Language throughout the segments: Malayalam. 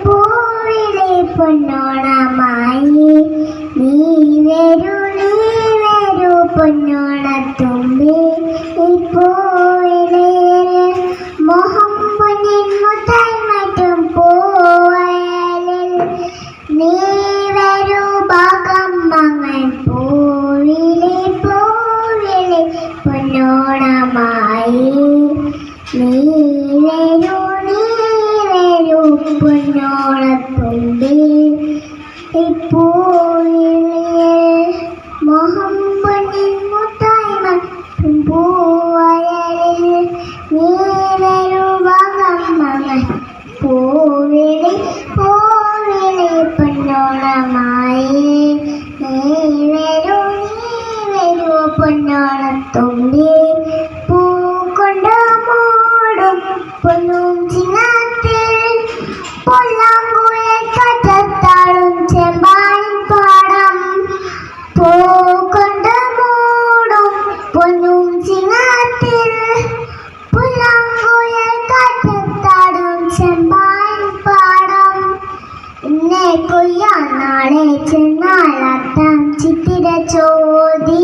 പൂവിലെ പൊന്നോണമായി നീ വരൂ പൊന്നോണത്തുമ്പി പൂവിലെ മോഹം പൊന്നിൻ മുത്തായി മാറ്റും പൂവയലിൽ നീ വരൂ ഭാഗം മങ്ങൻ പൂവിലെ പൊന്നോണമായി നീ വരൂ പൊന്നോണത്തുമ്പി പൂവിലെ മോഹം പൊന്നിൻ മുത്തായി മാറ്റും പൂവയലിൽ നീ വരൂ ഭാഗം മങ്ങൻ പൂവിലെ പൊന്നോണമായി നീ വരൂ പൊന്നോണത്തുമ്പി പൂ കൊണ്ട് മൂടും പൊന്നും ചിങ്ങത്തിൽ പൊല്ലാങ്കുഴൽ കാറ്റത്താടും ചെമ്പാനിൻ പാടം പൂ കൊണ്ട് മൂടും പൊന്നും ചിങ്ങത്തിൽ പൊല്ലാങ്കുഴൽ കാറ്റത്താടും ചെമ്പാനിൻ പാടം ഇന്നേ കൊയ്യാൻ നാളെ ചെന്നാൽ അത്തം ചിത്തിര ചോദി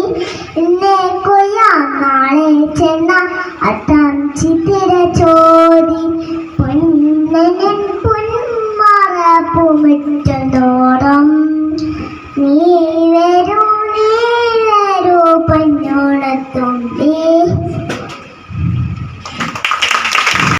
ഇന്നേ കൊയ്യാൻ നാളെ ചെന്നാൽ അത്തം ചിത്തിര ചോദി പൊന്നൻ പൊന്മാറ പൂമിറ്റന്തോറും നീ